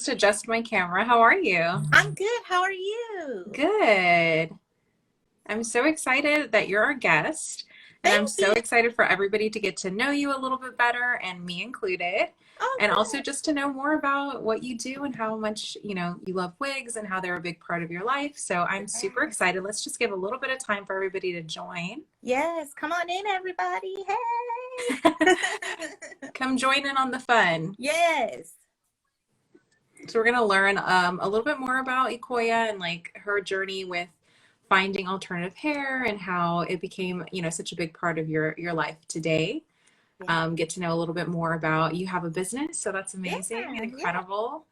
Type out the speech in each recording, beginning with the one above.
just adjust my camera. How are you? I'm good. How are you? Good. I'm so excited that you're our guest, and I'm Thank so you. excited for everybody to get to know you a little bit better, and me included, Oh, and also good. just to know more about what you do and how much, you love wigs and how they're a big part of your life. So I'm super Yes. excited. Let's just give a little bit of time for everybody to join. Yes. Come on in, everybody. Hey. Come join in on the fun. Yes. So we're gonna learn a little bit more about Ecouia and like her journey with finding alternative hair and how it became, such a big part of your life today. Yeah. Get to know a little bit more about you have a business, so that's Yeah. amazing and Yeah. incredible.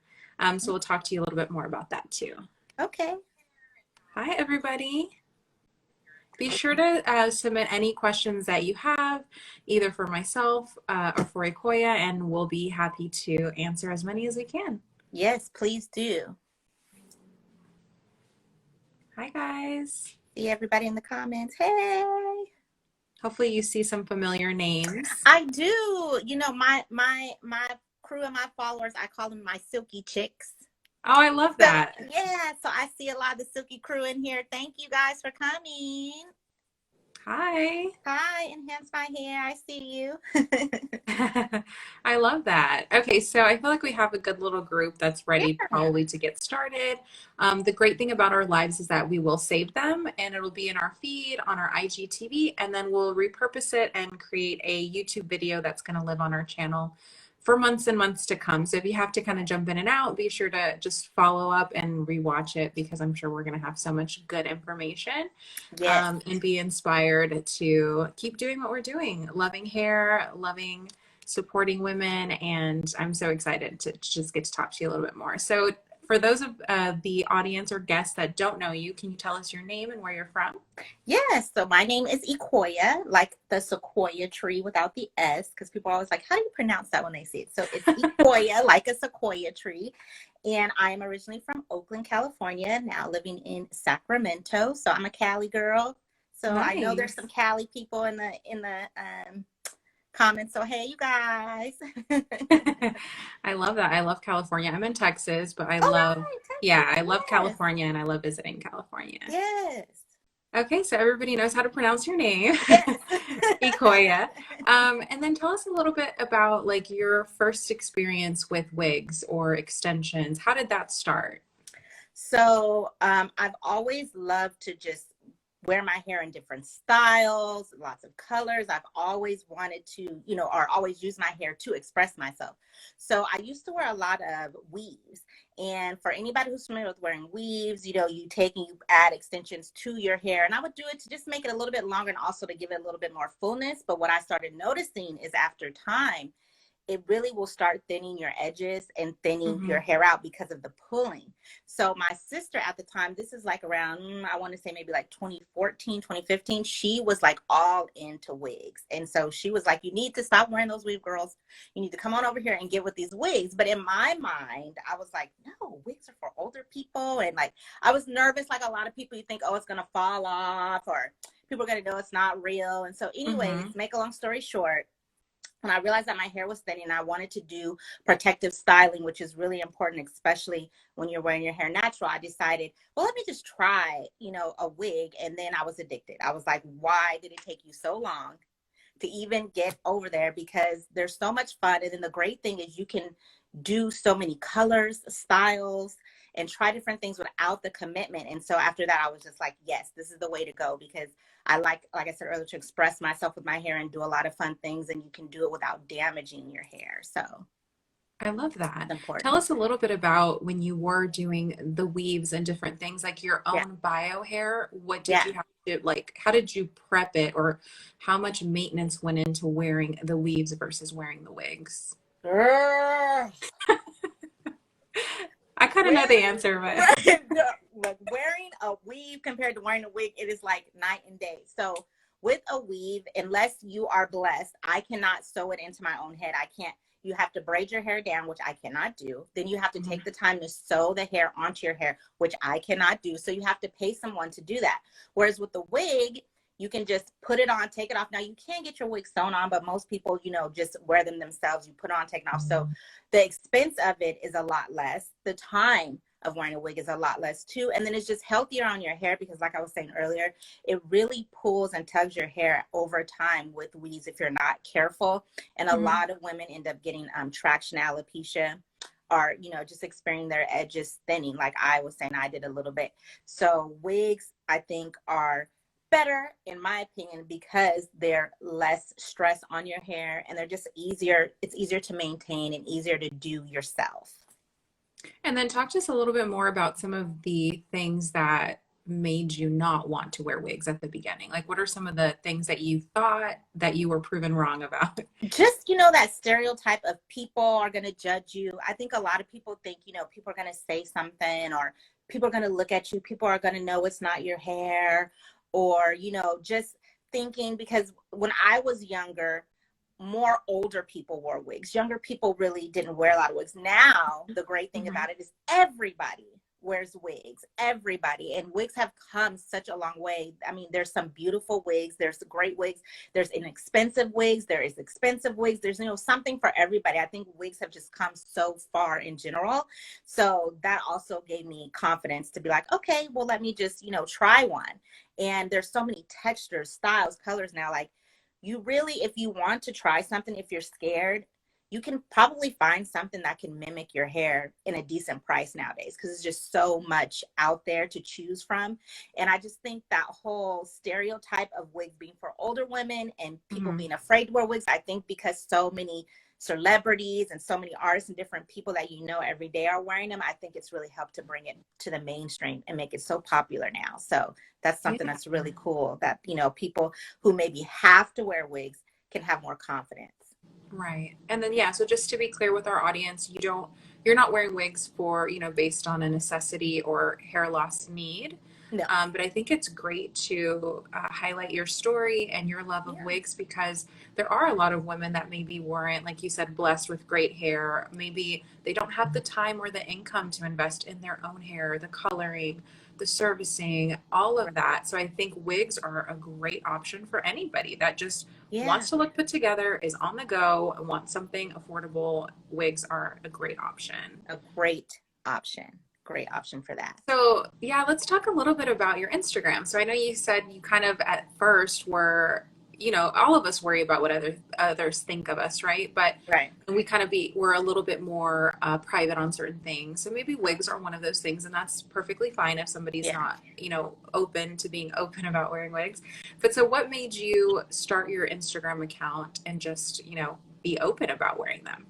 So we'll talk to you a little bit more about that too. Okay. Hi, everybody. Be sure to submit any questions that you have, either for myself or for Ecouia, and we'll be happy to answer as many as we can. Yes, please do. Hi, guys. See everybody in the comments. Hey. Hopefully you see some familiar names. I do. My crew and my followers, I call them my Silky chicks. Oh, I love So that. yeah, so I see a lot of the Silky crew in here. Thank you guys for coming. Hi. Hi, enhance my hair. I see you. I love that. Okay, so I feel like we have a good little group that's ready Yeah. probably to get started. The great thing about our lives is that we will save them and it'll be in our feed on our IGTV, and then we'll repurpose it and create a YouTube video that's going to live on our channel for months and months to come. So if you have to kind of jump in and out, be sure to just follow up and rewatch it because I'm sure we're going to have so much good information Yes. and be inspired to keep doing what we're doing, loving hair, loving supporting women, and I'm so excited to just get to talk to you a little bit more. So for those of the audience or guests that don't know you, can you tell us your name and where you're from? Yes. So my name is Ecouia, like the sequoia tree without the S, because people are always like, how do you pronounce that when they see it? So it's Ecouia, like a sequoia tree. And I'm originally from Oakland, California, now living in Sacramento. So I'm a Cali girl. So I know there's Nice. some Cali people in the comments. So hey, you guys. I love that. I love California. I'm in Texas, but All right, yeah, Texas. I love Yes. California and I love visiting California. Yes. Okay, so everybody knows how to pronounce your name, Yes. Ecouia. And then tell us a little bit about like your first experience with wigs or extensions. How did that start? So I've always loved to just wear my hair in different styles, lots of colors. I've always wanted to, or always use my hair to express myself. So I used to wear a lot of weaves. And for anybody who's familiar with wearing weaves, you take and you add extensions to your hair. And I would do it to just make it a little bit longer and also to give it a little bit more fullness. But what I started noticing is after time, it really will start thinning your edges and thinning Hmm. your hair out because of the pulling. So my sister at the time, this is like around, I want to say maybe like 2014, 2015, she was like all into wigs. And so she was like, you need to stop wearing those weave, girls. You need to come on over here and get with these wigs. But in my mind, I was like, no, wigs are for older people. And like, I was nervous, like a lot of people, you think, oh, it's going to fall off or people are going to know it's not real. And so anyways, Hmm. make a long story short, when I realized that my hair was thinning, I wanted to do protective styling, which is really important, especially when you're wearing your hair natural. I decided, well, let me just try, a wig. And then I was addicted. I was like, why did it take you so long to even get over there? Because there's so much fun. And then the great thing is you can do so many colors, styles, and try different things without the commitment. And so after that, I was just like, yes, this is the way to go, because I like I said earlier, to express myself with my hair and do a lot of fun things, and you can do it without damaging your hair. So I love it's that. Tell important. us a little bit about when you were doing the weaves and different things, like your Yeah. own bio hair. What did Yeah. you have to like? How did you prep it, or how much maintenance went into wearing the weaves versus wearing the wigs? Girl, I kind of know the wearing answer, but right, like wearing a weave compared to wearing a wig, it is like night and day. So with a weave, unless you are blessed, I cannot sew it into my own head. I can't. You have to braid your hair down, which I cannot do. Then you have to Mhm. take the time to sew the hair onto your hair, which I cannot do. So you have to pay someone to do that. Whereas with the wig, You can just put it on, take it off. Now you can get your wig sewn on, but most people, you know, just wear them themselves. You put it on, take it off. So the expense of it is a lot less. The time of wearing a wig is a lot less too. And then it's just healthier on your hair because, like I was saying earlier, it really pulls and tugs your hair over time with weaves if you're not careful. And a lot of women end up getting traction alopecia, or, you know, just experiencing their edges thinning, like I was saying I did a little bit. So wigs, I think, are better, in my opinion, because they're less stress on your hair and they're just easier. It's easier to maintain and easier to do yourself. And then talk to us a little bit more about some of the things that made you not want to wear wigs at the beginning. Like, what are some of the things that you thought that you were proven wrong about? Just, you know, that stereotype of people are going to judge you. I think a lot of people think, you know, people are going to say something, or people are going to look at you. People are going to know it's not your hair, or, you know, just thinking, because when I was younger, more older people wore wigs. Younger people really didn't wear a lot of wigs. Now, the great thing about it is everybody wears wigs, everybody. And wigs have come such a long way. I mean, there's some beautiful wigs. There's great wigs. There's inexpensive wigs. There is expensive wigs. There's, you know, something for everybody. I think wigs have just come so far in general. So that also gave me confidence to be like, okay, well, let me just, you know, try one. And there's so many textures, styles, colors now. Like, you really, if you want to try something, if you're scared, you can probably find something that can mimic your hair in a decent price nowadays, because it's just so much out there to choose from. And I just think that whole stereotype of wigs being for older women and people being afraid to wear wigs, I think because so many celebrities and so many artists and different people that you know every day are wearing them, I think it's really helped to bring it to the mainstream and make it so popular now. So that's something that's really cool, that, you know, people who maybe have to wear wigs can have more confidence. Right. And then, yeah, so just to be clear with our audience, you're not wearing wigs for, you know, based on a necessity or hair loss need. No. But I think it's great to highlight your story and your love of wigs, because there are a lot of women that maybe weren't, like you said, blessed with great hair. Maybe they don't have the time or the income to invest in their own hair, the coloring, the servicing, all of that. So I think wigs are a great option for anybody that just wants to look put together, is on the go, and wants something affordable. Wigs are a great option. A great option. Great option for that. So yeah, let's talk a little bit about your Instagram. So I know you said you kind of at first were, you know, all of us worry about what others think of us, right? But we kind of we're a little bit more private on certain things. So maybe wigs are one of those things, and that's perfectly fine if somebody's not, you know, open to being open about wearing wigs. But so what made you start your Instagram account and just, you know, be open about wearing them?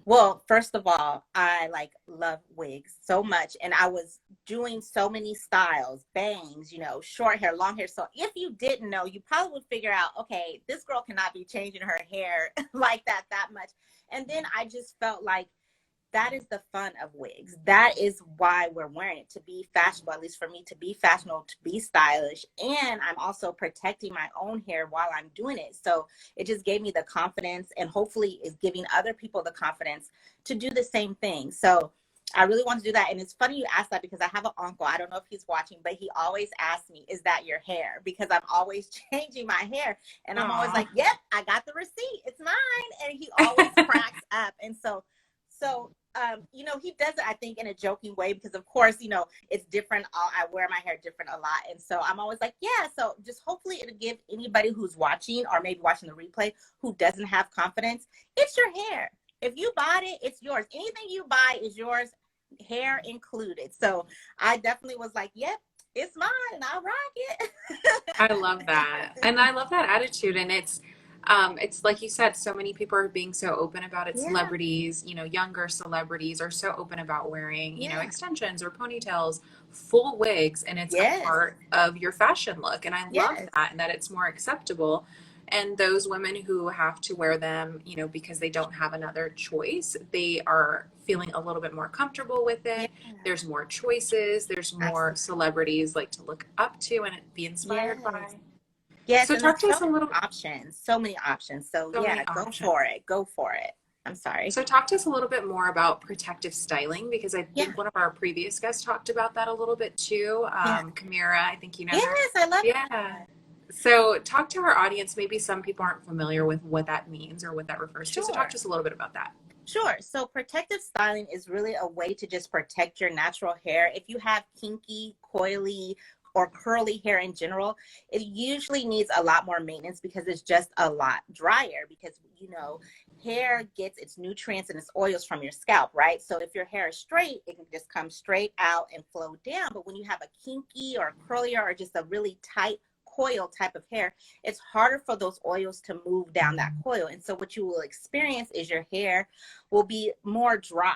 Well, first of all, I love wigs so much, and I was doing so many styles, bangs, you know, short hair, long hair. So if you didn't know, you probably would figure out, okay, this girl cannot be changing her hair like that much. And then I just felt like that is the fun of wigs. That is why we're wearing it, to be fashionable, at least for me, to be fashionable, to be stylish. And I'm also protecting my own hair while I'm doing it. So it just gave me the confidence, and hopefully is giving other people the confidence to do the same thing. So I really want to do that. And it's funny you asked that, because I have an uncle, I don't know if he's watching, but he always asks me, is that your hair? Because I'm always changing my hair. And I'm always like, yep, I got the receipt. It's mine. And he always cracks up. And so, you know, he does it, I think, in a joking way, because of course, you know, it's different. I wear my hair different a lot. And so I'm always like, yeah, so just hopefully it'll give anybody who's watching, or maybe watching the replay, who doesn't have confidence, it's your hair. If you bought it, it's yours. Anything you buy is yours, hair included. So I definitely was like, yep, it's mine, and I'll rock it. I love that. And I love that attitude. And it's like you said, so many people are being so open about it. Celebrities, you know, younger celebrities are so open about wearing, you know, extensions or ponytails, full wigs, and it's a part of your fashion look. And I love that, and that it's more acceptable. And those women who have to wear them, you know, because they don't have another choice, they are feeling a little bit more comfortable with it. There's more choices. There's more celebrities like to look up to and be inspired by. Yes, so and talk to us a little options, so many options. So yeah, go for it. Go for it. I'm sorry. So talk to us a little bit more about protective styling, because I think one of our previous guests talked about that a little bit too. Kamira, I think you know her. Yes, I love her. So talk to our audience. Maybe some people aren't familiar with what that means or what that refers to. So talk Sure. to us a little bit about that. Sure. So protective styling is really a way to just protect your natural hair. If you have kinky, coily, or curly hair in general, it usually needs a lot more maintenance because it's just a lot drier because, hair gets its nutrients and its oils from your scalp, right? So if your hair is straight, it can just come straight out and flow down. But when you have a kinky or curlier or just a really tight coil type of hair, it's harder for those oils to move down that coil. And so what you will experience is your hair will be more dry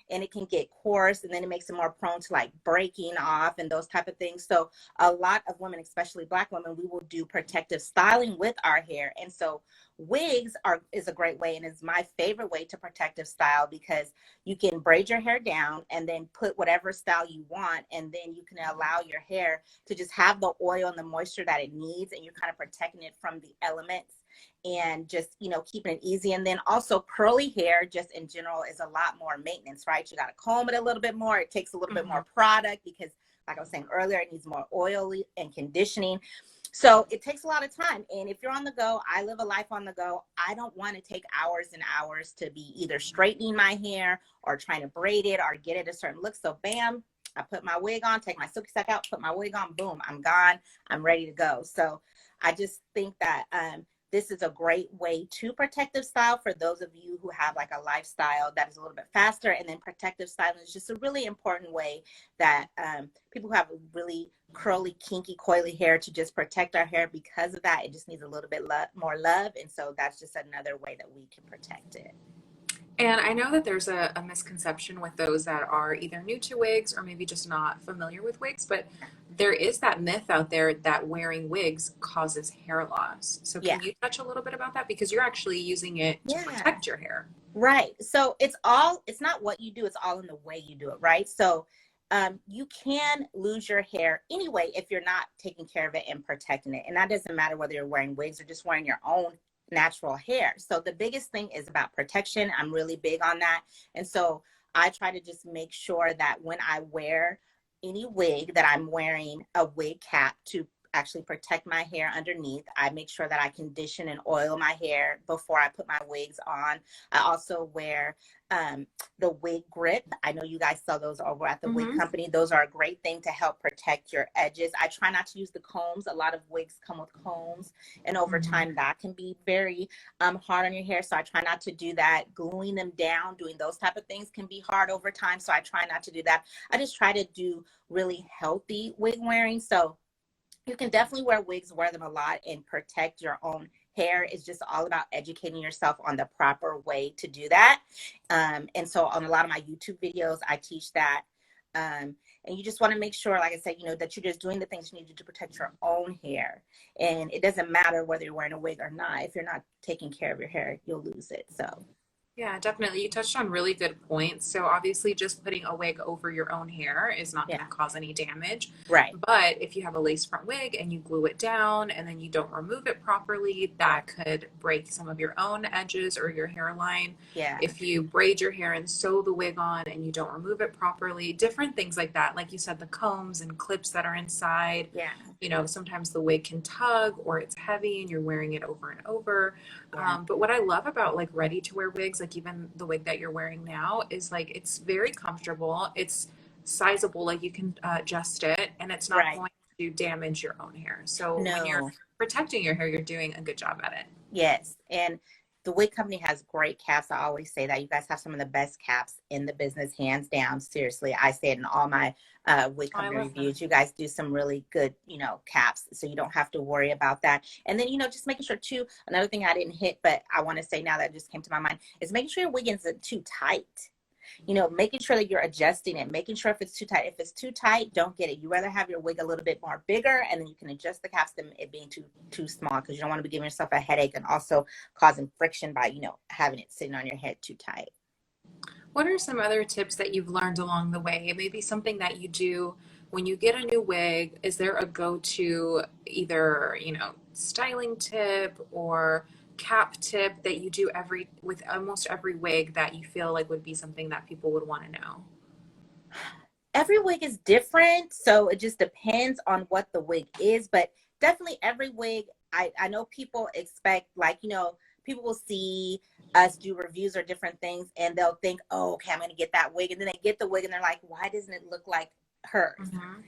and it can get coarse, and then it makes it more prone to like breaking off and those type of things. So a lot of women, especially Black women, we will do protective styling with our hair. And so wigs is a great way, and is my favorite way to protective style, because you can braid your hair down and then put whatever style you want, and then you can allow your hair to just have the oil and the moisture that it needs, and you're kind of protecting it from the elements and just, keeping it easy. And then also curly hair just in general is a lot more maintenance, right? You got to comb it a little bit more. It takes a little bit more product because, like I was saying earlier, it needs more oily and conditioning. So it takes a lot of time. And if you're on the go, I live a life on the go. I don't want to take hours and hours to be either straightening my hair or trying to braid it or get it a certain look. So bam, I put my wig on, take my Silky Sack out, put my wig on, boom, I'm gone. I'm ready to go. So I just think that this is a great way to protective style for those of you who have like a lifestyle that is a little bit faster. And then protective styling is just a really important way that people who have really curly, kinky, coily hair to just protect our hair. Because of that, it just needs a little bit more love. And so that's just another way that we can protect it. And I know that there's a misconception with those that are either new to wigs or maybe just not familiar with wigs, but there is that myth out there that wearing wigs causes hair loss. So Yeah. can you touch a little bit about that? Because you're actually using it to Yeah. protect your hair. Right. So it's not what you do, it's all in the way you do it, right? So you can lose your hair anyway if you're not taking care of it and protecting it. And that doesn't matter whether you're wearing wigs or just wearing your own natural hair. So the biggest thing is about protection. I'm really big on that. And so I try to just make sure that when I wear any wig, that I'm wearing a wig cap to actually protect my hair underneath. I make sure that I condition and oil my hair before I put my wigs on. I also wear the wig grip. I know you guys sell those over at the Wig Company. Those are a great thing to help protect your edges. I try not to use the combs. A lot of wigs come with combs, and over time that can be very hard on your hair. So I try not to do that. Gluing them down, doing those type of things can be hard over time. So I try not to do that. I just try to do really healthy wig wearing. So you can definitely wear wigs, wear them a lot, and protect your own hair. It's just all about educating yourself on the proper way to do that. And so on a lot of my YouTube videos, I teach that. And you just want to make sure, like I said, that you're just doing the things you need to do to protect your own hair. And it doesn't matter whether you're wearing a wig or not. If you're not taking care of your hair, you'll lose it. So Yeah, definitely. You touched on really good points. So obviously just putting a wig over your own hair is not going yeah, to cause any damage. right, But if you have a lace front wig and you glue it down and then you don't remove it properly, right, that could break some of your own edges or your hairline. yeah, If you braid your hair and sew the wig on and you don't remove it properly, different things like that. Like you said, the combs and clips that are inside. yeah, Sometimes the wig can tug or it's heavy and you're wearing it over and over. yeah, But what I love about like ready to wear wigs, like even the wig that you're wearing now, is like it's very comfortable. It's sizable, like you can adjust it, and it's not right. going to damage your own hair. So when you're No. protecting your hair, you're doing a good job at it. Yes. And the Wig Company has great caps. I always say that you guys have some of the best caps in the business, hands down. Seriously, I say it in all my Wig Oh, I Company love that. reviews. You guys do some really good, caps, so you don't have to worry about that. And then, just making sure too, another thing I didn't hit, but I want to say now that just came to my mind, is making sure your wig isn't too tight. Making sure that you're adjusting it, making sure if it's too tight. If it's too tight, don't get it. You rather have your wig a little bit more bigger, and then you can adjust the caps than it being too small, because you don't want to be giving yourself a headache and also causing friction by, having it sitting on your head too tight. What are some other tips that you've learned along the way? Maybe something that you do when you get a new wig. Is there a go-to either, styling tip or cap tip that you do with almost every wig that you feel like would be something that people would want to know? Every wig is different, so it just depends on what the wig is. But definitely every wig, I know people expect, like, you know, people will see us do reviews or different things and they'll think, oh, okay, I'm going to get that wig. And then they get the wig and they're like, why doesn't it look like hers? Mm-hmm.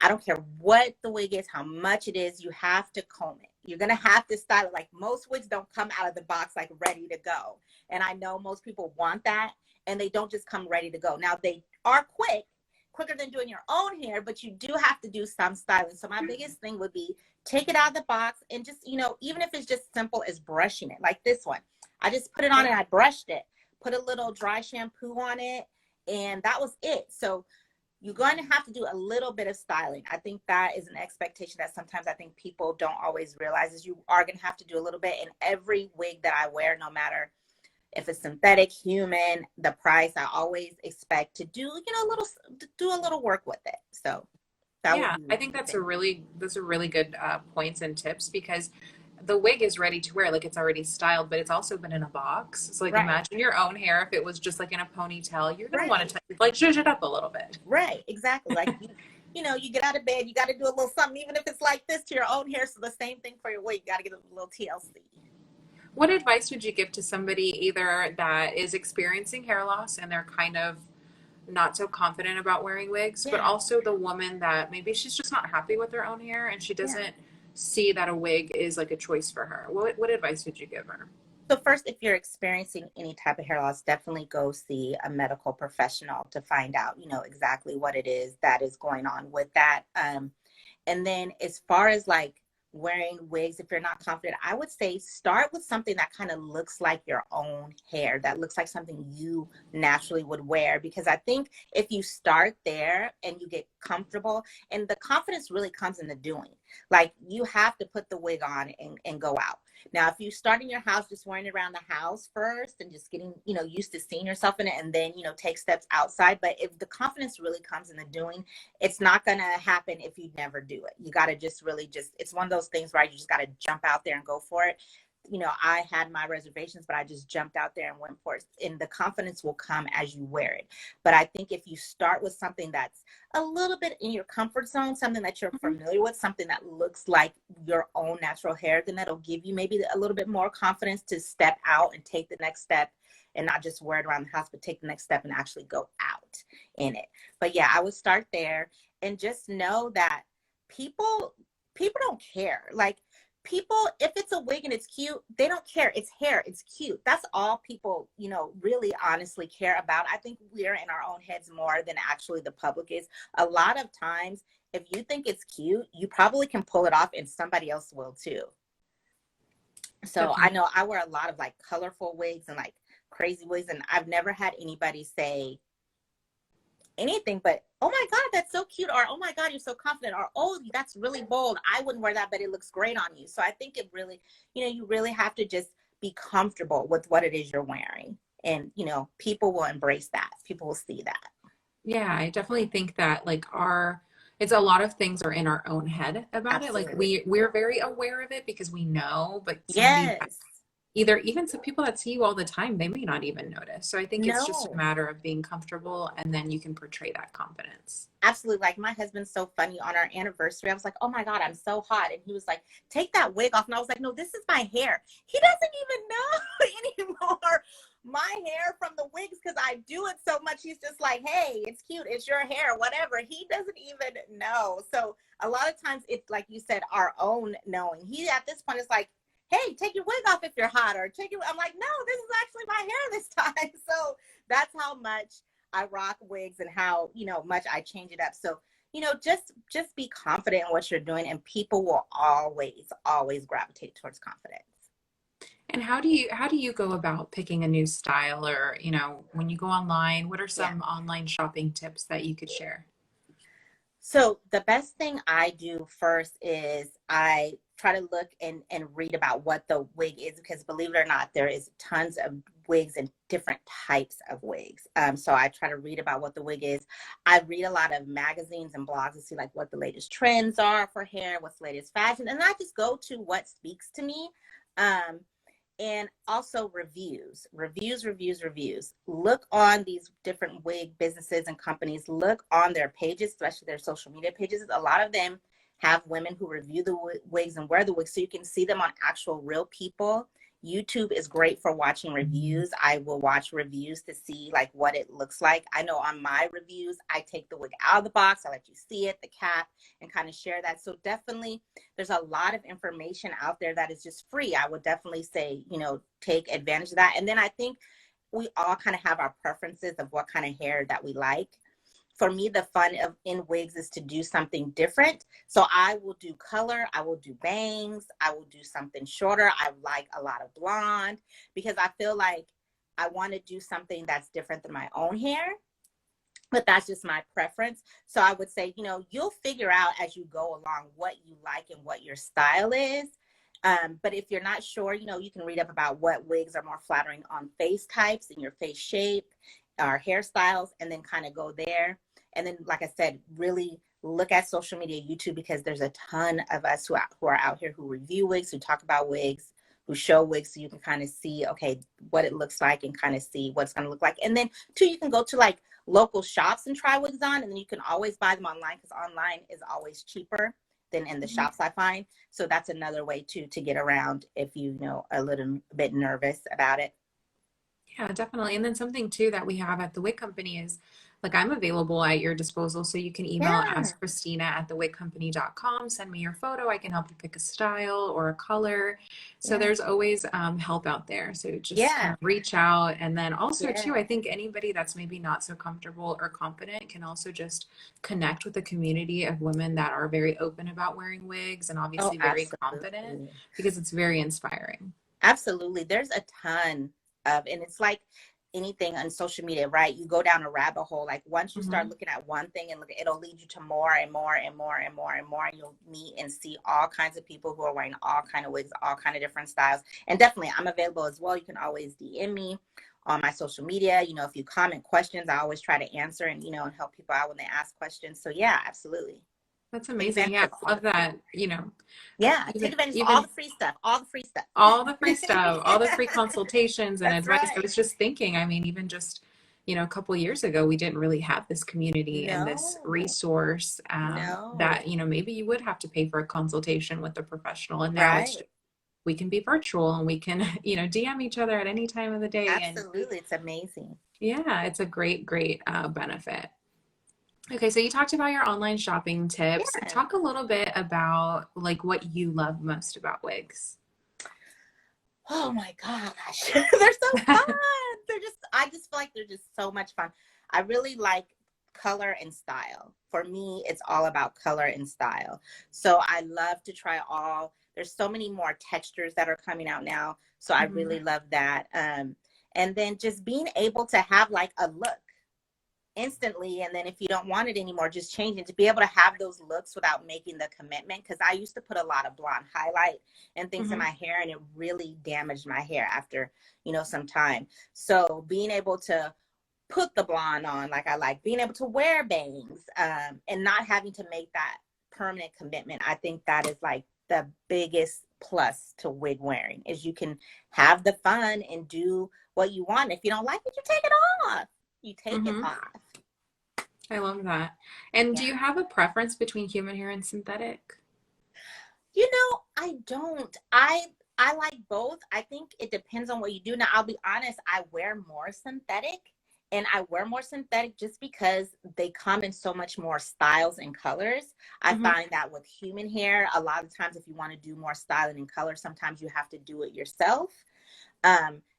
I don't care what the wig is, how much it is, you have to comb it. You're going to have to style it. Like, most wigs don't come out of the box like ready to go. And I know most people want that, and they don't just come ready to go. Now, they are quicker than doing your own hair, but you do have to do some styling. So my biggest thing would be take it out of the box and just, you know, even if it's just simple as brushing it, like this one. I just put it on and I brushed it, put a little dry shampoo on it, and that was it. So you're going to have to do a little bit of styling. I think that is an expectation that sometimes I think people don't always realize, is you are going to have to do a little bit. And every wig that I wear, no matter if it's synthetic, human, the price, I always expect to do, you know, do a little work with it. So that Yeah, would be I think those are really good points and tips, because the wig is ready to wear, like it's already styled, but it's also been in a box. So like right, imagine your own hair if it was just like in a ponytail, you're gonna want right, to like zhuzh it up a little bit. right, exactly. Like you know, you get out of bed, you got to do a little something, even if it's like this to your own hair. So the same thing for your wig, you got to get a little TLC. What advice would you give to somebody either that is experiencing hair loss and they're kind of not so confident about wearing wigs, but Yeah, also the woman that maybe she's just not happy with her own hair and she yeah. doesn't see that a wig is like a choice for her? What advice would you give her? So first, if you're experiencing any type of hair loss, definitely go see a medical professional to find out, you know, exactly what it is that is going on with that. And then as far as like wearing wigs, if you're not confident, I would say start with something that kind of looks like your own hair, that looks like something you naturally would wear. Because I think if you start there and you get comfortable, and the confidence really comes in the doing, like you have to put the wig on and go out. Now, if you start in your house just wearing it around the house first and just getting, you know, used to seeing yourself in it, and then, you know, take steps outside. But if the confidence really comes in the doing, it's not going to happen if you never do it. You got to just really just, it's one of those things where you just got to jump out there and go for it. You know, I had my reservations, but I just jumped out there and went for it. And the confidence will come as you wear it. But I think if you start with something that's a little bit in your comfort zone, something that you're familiar with, something that looks like your own natural hair, then that'll give you maybe a little bit more confidence to step out and take the next step, and not just wear it around the house, but take the next step and actually go out in it. But yeah, I would start there and just know that people don't care. Like, people, if it's a wig and it's cute, they don't care. It's hair, it's cute. That's all people, you know, really honestly care about. I think we're in our own heads more than actually the public is. A lot of times, if you think it's cute, you probably can pull it off and somebody else will too. So I Definitely. know I wear a lot of like colorful wigs and like crazy wigs, and I've never had anybody say anything but, oh my God, that's so cute, or oh my God, you're so confident, or oh, that's really bold, I wouldn't wear that, but it looks great on you. So I think it really, you know, you really have to just be comfortable with what it is you're wearing, and you know, people will embrace that, people will see that. Yeah, I definitely think that like our it's a lot of things are in our own head about it. Like Absolutely. we're very aware of it because we know, but somebody that Yes. either even some people that see you all the time, they may not even notice. So I think it's just a No. matter of being comfortable and then you can portray that confidence. Absolutely. Like, my husband's so funny. On our anniversary, I was like, oh my God, I'm so hot. And he was like, take that wig off. And I was like, no, this is my hair. He doesn't even know anymore my hair from the wigs, because I do it so much. He's just like, hey, it's cute, it's your hair, whatever. He doesn't even know. So a lot of times it's like you said, our own knowing. He at this point is like, hey, take your wig off if you're hot, or take your, I'm like, no, this is actually my hair this time. So that's how much I rock wigs and how, you know, much I change it up. So, you know, just be confident in what you're doing, and people will always gravitate towards confidence. And how do you go about picking a new style, or, you know, when you go online, what are Yeah. some online shopping tips that you could share? So the best thing I do first is I try to look and read about what the wig is, because believe it or not, there is tons of wigs and different types of wigs. So I try to read about what the wig is. I read a lot of magazines and blogs to see like what the latest trends are for hair, what's the latest fashion, and I just go to what speaks to me. Um, And also reviews. Look on these different wig businesses and companies. Look on their pages, especially their social media pages. A lot of them have women who review the wigs and wear the wigs, so you can see them on actual real people. YouTube is great for watching reviews. I will watch reviews to see like what it looks like. I know on my reviews, I take the wig out of the box. I let you see it, the cap, and kind of share that. So definitely there's a lot of information out there that is just free. I would definitely say, you know, take advantage of that. And then I think we all kind of have our preferences of what kind of hair that we like. For me, the fun of in wigs is to do something different. So I will do color, I will do bangs, I will do something shorter. I like a lot of blonde because I feel like I want to do something that's different than my own hair, but that's just my preference. So I would say, you know, you'll figure out as you go along what you like and what your style is. But if you're not sure, you know, you can read up about what wigs are more flattering on face types and your face shape or hairstyles, and then kind of go there. And then, like I said, really look at social media, YouTube, because there's a ton of us who are out here who review wigs, who talk about wigs, who show wigs, so you can kind of see, okay, what it looks like and kind of see what it's going to look like. And then, too, you can go to like local shops and try wigs on, and then you can always buy them online because online is always cheaper than in the shops, I find. So that's another way, too, to get around if you know a little bit nervous about it. Yeah, definitely. And then something too that we have at the Wig Company is like I'm available at your disposal. So you can email Yeah, Ask Christina at thewigcompany.com. Send me your photo. I can help you pick a style or a color. So yeah, there's always help out there. So just kind yeah, of reach out. And then also too, yeah. I think anybody that's maybe not so comfortable or confident can also just connect with a community of women that are very open about wearing wigs and Oh, obviously very confident absolutely. because it's very inspiring. Absolutely. There's a ton of, and it's like anything on social media, right? You go down a rabbit hole. Like once you start Hmm. looking at one thing and look, it'll lead you to more and more and more and more and more. And you'll meet and see all kinds of people who are wearing all kind of wigs, all kind of different styles. And definitely I'm available as well. You can always DM me on my social media. You know, if you comment questions, I always try to answer and, you know, and help people out when they ask questions. So yeah, absolutely. That's Take amazing. advantage Yeah, of I all love the free. that. Yeah, take Even advantage of all even the free stuff, all the free stuff. all the free stuff, all the free consultations and That's advice. I right. was just thinking, I mean, even just, a couple years ago, we didn't really have this community and this No, resource no. that, maybe you would have to pay for a consultation with a professional. And now it's Right. just, we can be virtual and we can, DM each other at any time of the day. And Absolutely. It's amazing. yeah, it's a great, great benefit. Okay, so you talked about your online shopping tips. Yeah. Talk a little bit about like what you love most about wigs. Oh my gosh. They're so fun. I just feel like they're just so much fun. I really like color and style. For me, it's all about color and style. So I love to try all. There's so many more textures that are coming out now. So I Mhm. really love that. And then just being able to have like a look instantly, and then if you don't want it anymore, just change it, to be able to have those looks without making the commitment, because I used to put a lot of blonde highlight and things in Mhm. my hair, and it really damaged my hair after some time. So being able to put the blonde on like I like, being able to wear bangs, and not having to make that permanent commitment, I think that is like the biggest plus to wig wearing, is you can have the fun and do what you want. If you don't like it, you take it off. You take it Mhm. off. I love that. And do Yeah. you have a preference between human hair and synthetic? I don't. I like both. I think it depends on what you do. Now, I'll be honest, I wear more synthetic, and I wear more synthetic just because they come in so much more styles and colors. I Mhm. find that with human hair, a lot of times if you want to do more styling and color, sometimes you have to do it yourself.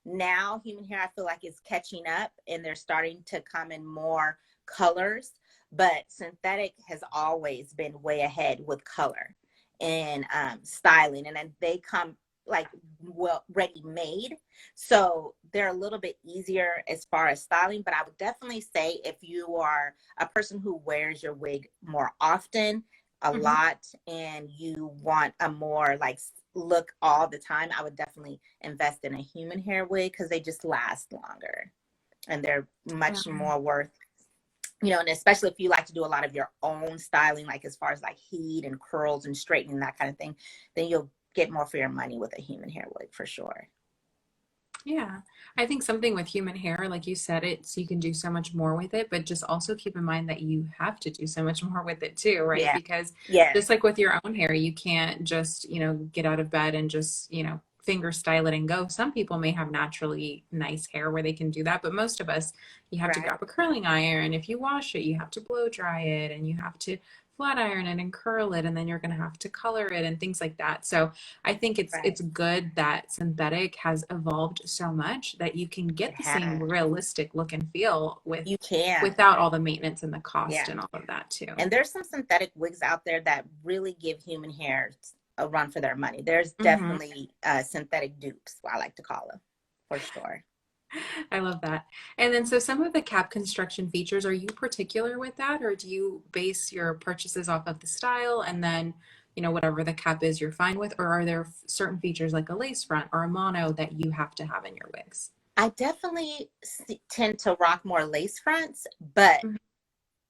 Now human hair, I feel like, is catching up, and they're starting to come in more colors, but synthetic has always been way ahead with color and styling, and then they come like well ready made, so they're a little bit easier as far as styling. But I would definitely say if you are a person who wears your wig more often, a Mhm. lot, and you want a more like look all the time, I would definitely invest in a human hair wig because they just last longer and they're much Um, more worth, and especially if you like to do a lot of your own styling, like as far as like heat and curls and straightening, that kind of thing, then you'll get more for your money with a human hair wig for sure. Yeah, I think something with human hair, like you said, it's you can do so much more with it, but just also keep in mind that you have to do so much more with it too, right? Yeah. Because just Yes. like with your own hair, you can't just, get out of bed and just, finger style it and go. Some people may have naturally nice hair where they can do that, but most of us, you have to Right. grab a curling iron. If you wash it, you have to blow dry it and you have to flat iron it and curl it, and then you're going to have to color it and things like that. So I think Right. it's good that synthetic has evolved so much that you can It get the same has. realistic look and feel You can. without all the maintenance and the cost Yeah. and all of that too. And there's some synthetic wigs out there that really give human hair a run for their money. There's Hmm. definitely synthetic dupes, I like to call them, for sure. I love that. And then, so some of the cap construction features, are you particular with that, or do you base your purchases off of the style and then, whatever the cap is, you're fine with? Or are there certain features like a lace front or a mono that you have to have in your wigs? I definitely tend to rock more lace fronts, but Mhm.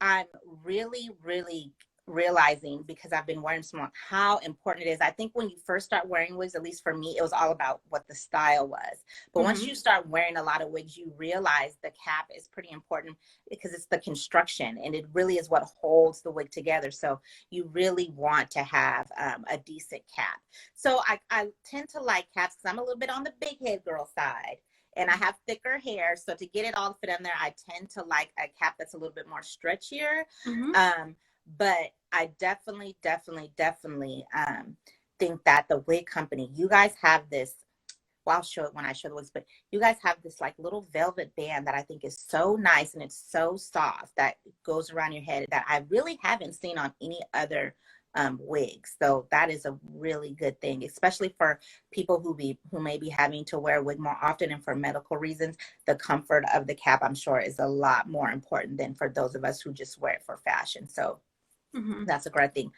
I'm really, really realizing, because I've been wearing some, how important it is. I think when you first start wearing wigs, at least for me, it was all about what the style was. But once Mhm. you start wearing a lot of wigs, you realize the cap is pretty important because it's the construction and it really is what holds the wig together. So you really want to have a decent cap. So I tend to like caps because I'm a little bit on the big head girl side and I have thicker hair. So to get it all fit in there, I tend to like a cap that's a little bit more stretchier. Mhm. But I definitely think that the Wig Company, you guys have this. Well, I'll show it when I show the wigs, but you guys have this like little velvet band that I think is so nice and it's so soft that goes around your head that I really haven't seen on any other wigs. So that is a really good thing, especially for people who may be having to wear a wig more often and for medical reasons. The comfort of the cap, I'm sure, is a lot more important than for those of us who just wear it for fashion. So Mhm. that's a great thing.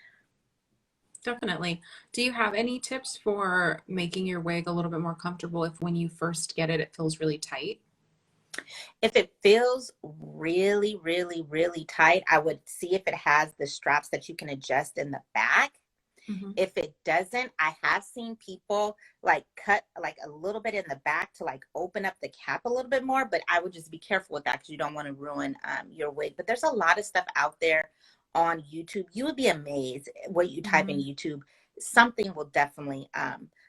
Definitely. Do you have any tips for making your wig a little bit more comfortable if when you first get it, it feels really tight? If it feels really, really, really tight, I would see if it has the straps that you can adjust in the back. Hmm. If it doesn't, I have seen people like cut like a little bit in the back to like open up the cap a little bit more, but I would just be careful with that because you don't want to ruin your wig. But there's a lot of stuff out there on YouTube. You would be amazed what you type in Hmm. YouTube. Something will definitely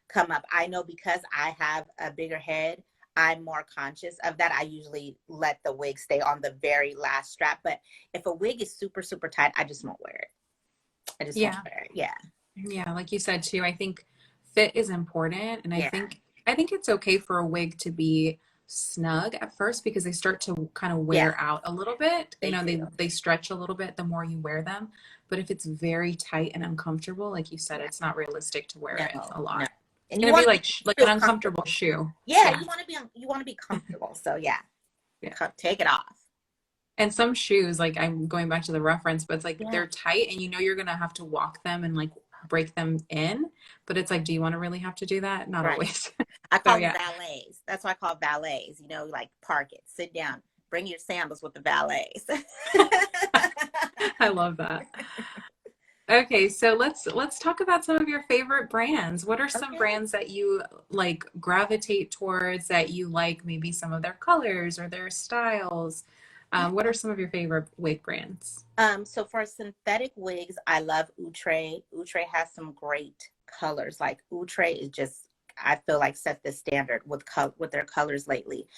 come up. I know because I have a bigger head, I'm more conscious of that. I usually let the wig stay on the very last strap. But if a wig is super, super tight, I just won't wear it. I just won't Yeah. wear it. Yeah. Yeah. Like you said too, I think fit is important. And I Yeah. think, I think it's okay for a wig to be snug at first because they start to kind of Yeah. wear out a little bit. They do. They stretch a little bit the more you wear them. But if it's very tight and uncomfortable, like you said, Yeah. it's not realistic to wear it No, a no. lot. It's And you gonna be want to be like an feel uncomfortable comfortable. shoe. Yeah, Yeah. you want to be comfortable. So yeah, Yeah. take it off. And some shoes, like I'm going back to the reference, but it's like Yeah. they're tight and you're gonna have to walk them and like break them in. But it's like, do you want to really have to do that? Not Right. always. I So call them yeah, valets. That's what I call valets. You know, like park it, sit down, bring your sandals with the valets. I love that. Okay, so let's talk about some of your favorite brands. What are some Okay. brands that you like gravitate towards that you like maybe some of their colors or their styles? Yeah. What are some of your favorite wig brands? So for synthetic wigs, I love Outre. Outre has some great colors. Like Outre is just, I feel like set the standard with their colors lately.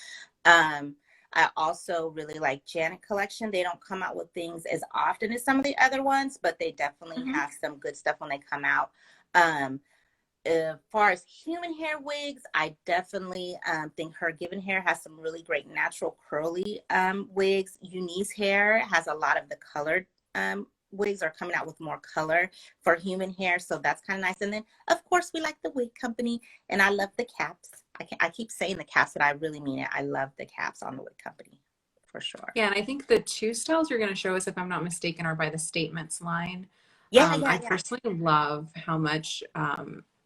Um, I also really like Janet Collection. They don't come out with things as often as some of the other ones, but they definitely Hmm. have some good stuff when they come out. Um, as far as human hair wigs, I definitely think Her Given Hair has some really great natural curly wigs. Eunice Hair has a lot of the colored wigs are coming out with more color for human hair, so that's kind of nice. And then, of course, we like the Wig Company, and I love the caps. I keep saying the caps, but I really mean it. I love the caps on the Wig Company for sure. Yeah, and I think the two styles you're going to show us, if I'm not mistaken, are by the Statements line. Yeah, I yeah, yeah. personally love how much